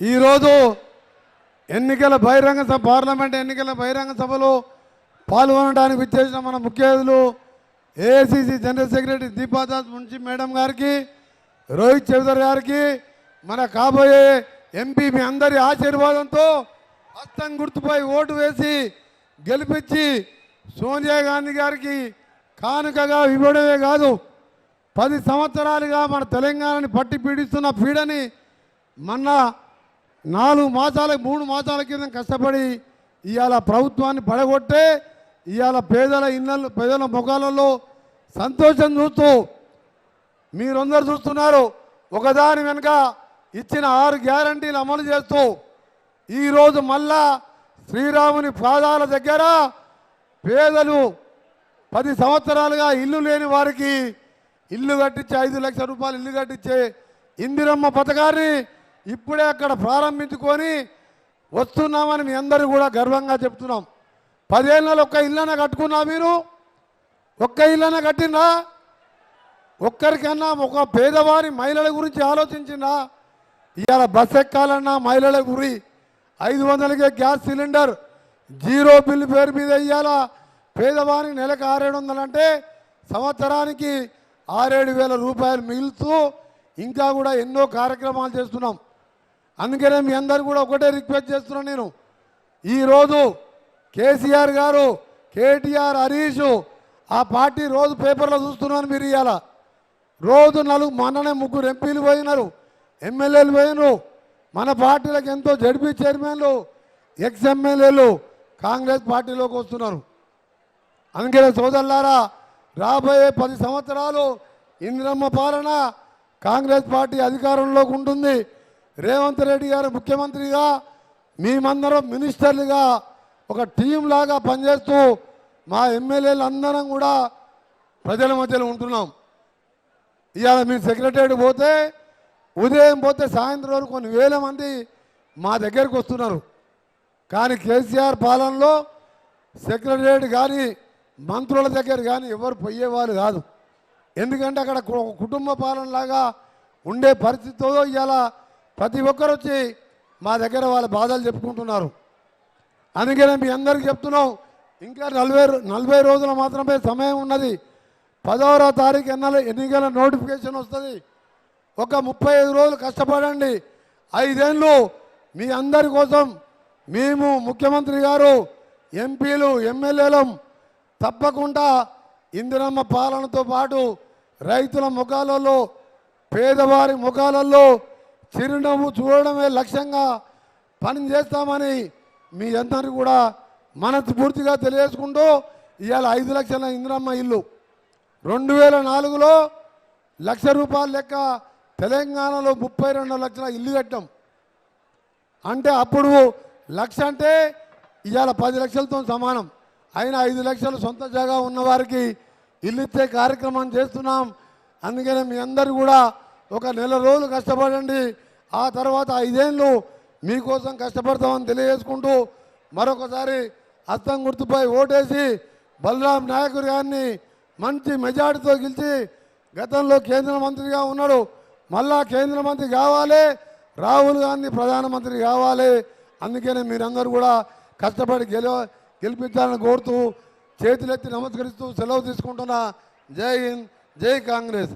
ఈరోజు ఎన్నికల బహిరంగ సభ పార్లమెంట్ ఎన్నికల బహిరంగ సభలో పాల్గొనడానికి విచ్చేసిన మన ముఖ్య అతిథులు AICC general secretary Deepa Das Munshi madam గారికి, రోహిత్ చౌదరి గారికి, మన కాబోయే ఎంపీ మీ అందరి ఆశీర్వాదంతో హస్తం గుర్తుపై ఓటు వేసి గెలిపించి సోనియా గాంధీ గారికి కానుకగా ఇవ్వడమే కాదు, 10 సంవత్సరాలుగా మన తెలంగాణని పట్టి పీడిస్తున్న పీడని మొన్న 3 మాసాల కింద కష్టపడి ఇవాళ ప్రభుత్వాన్ని పడగొట్టే ఇవాళ పేదల ముఖాలలో సంతోషం చూస్తూ మీరందరూ చూస్తున్నారు. ఒకదాని వెనుక ఇచ్చిన 6 గ్యారంటీలు అమలు చేస్తూ ఈరోజు మళ్ళా శ్రీరాముని పాదాల దగ్గర పేదలు 10 సంవత్సరాలుగా ఇల్లు లేని వారికి ఇల్లు కట్టించే 5 లక్షల రూపాయలు ఇల్లు కట్టించే ఇందిరమ్మ పథకాన్ని ఇప్పుడే అక్కడ ప్రారంభించుకొని వస్తున్నామని మీ అందరూ కూడా గర్వంగా చెప్తున్నాం. 10 ఏళ్ళలో ఒక్క ఇల్లన కట్టుకున్నా? మీరు ఒక్క ఇల్లన కట్టిందా? ఒక్కరికన్నా ఒక పేదవారి మహిళల గురించి ఆలోచించిందా? ఇవాళ బస్ ఎక్కాలన్నా మహిళల గురి 500కే గ్యాస్ సిలిండర్ జీరో బిల్లు పేరు మీద ఇవాళ పేదవారికి నెలకు 600 అంటే సంవత్సరానికి 6-7 రూపాయలు మిగులుతూ ఇంకా కూడా ఎన్నో కార్యక్రమాలు చేస్తున్నాం. అందుకనే మీ అందరు కూడా ఒకటే రిక్వెస్ట్ చేస్తున్నాను నేను. ఈరోజు కేసీఆర్ గారు, కేటీఆర్, హరీష్ ఆ పార్టీ రోజు పేపర్లో చూస్తున్నాను. మీరు ఇవాళ రోజు మొన్ననే 3 ఎంపీలు పోయినారు, ఎమ్మెల్యేలు పోయినారు. మన పార్టీలకు ఎంతో జడ్పీ చైర్మన్లు, ఎక్స్ ఎమ్మెల్యేలు కాంగ్రెస్ పార్టీలోకి వస్తున్నారు. అందుకనే సోదరులారా, రాబోయే 10 సంవత్సరాలు ఇందిరమ్మ పాలన కాంగ్రెస్ పార్టీ అధికారంలోకి ఉంటుంది. రేవంత్ రెడ్డి గారు ముఖ్యమంత్రిగా, మేమందరం మినిస్టర్లుగా ఒక టీం లాగా పనిచేస్తూ మా ఎమ్మెల్యేలు అందరం కూడా ప్రజల మధ్యలో ఉంటున్నాం. ఇవాళ మీరు సెక్రటరీ పోతే ఉదయం పోతే సాయంత్రం వరకు కొన్ని వేల మంది మా దగ్గరకు వస్తున్నారు. కానీ కేసీఆర్ పాలనలో సెక్రటరీ కానీ మంత్రుల దగ్గర కానీ ఎవరు పోయేవాళ్ళు కాదు. ఎందుకంటే అక్కడ కుటుంబ పాలనలాగా ఉండే పరిస్థితితో ఇవాళ ప్రతి ఒక్కరు వచ్చి మా దగ్గర వాళ్ళ బాధలు చెప్పుకుంటున్నారు. అందుకనే మీ అందరికీ చెప్తున్నాం, ఇంకా 40 రోజులు మాత్రమే సమయం ఉన్నది. 10వ తారీఖు ఎన్నికల నోటిఫికేషన్ వస్తుంది. ఒక 35 రోజులు కష్టపడండి. 5 ఏళ్ళు మీ అందరి కోసం మేము, ముఖ్యమంత్రి గారు, ఎంపీలు, ఎమ్మెల్యేలం తప్పకుండా ఇందిరమ్మ పాలనతో పాటు రైతుల ముఖాలలో, పేదవారి ముఖాలలో చిరునవ్వు చూడడమే లక్ష్యంగా పని చేస్తామని మీ అందరికీ కూడా మనస్ఫూర్తిగా తెలియజేసుకుంటూ ఇవాళ 5 లక్షల ఇందిరమ్మ ఇల్లు 2004లో ₹1,00,000 లెక్క తెలంగాణలో 32 లక్షల ఇల్లు కట్టాం. అంటే అప్పుడు 1,00,000 అంటే ఇవాళ 10 లక్షలతో సమానం. అయినా 5 లక్షలు సొంత జాగా ఉన్నవారికి ఇల్లు ఇచ్చే కార్యక్రమం చేస్తున్నాం. అందుకనే మీ అందరూ కూడా ఒక నెల రోజులు కష్టపడండి. ఆ తర్వాత 5 ఏళ్ళు మీకోసం కష్టపడతామని తెలియజేసుకుంటూ మరొకసారి హస్తం గుర్తుపై ఓటేసి బలరాం నాయక్ గారిని మంచి మెజార్టీతో గెలిచి, గతంలో కేంద్ర మంత్రిగా ఉన్నాడు, మళ్ళా కేంద్ర మంత్రి కావాలి, రాహుల్ గాంధీ ప్రధానమంత్రి కావాలి. అందుకనే మీరందరూ కూడా కష్టపడి గెలిపించాలని కోరుతూ చేతులెత్తి నమస్కరిస్తూ సెలవు తీసుకుంటున్నా. జై హింద్, జై కాంగ్రెస్.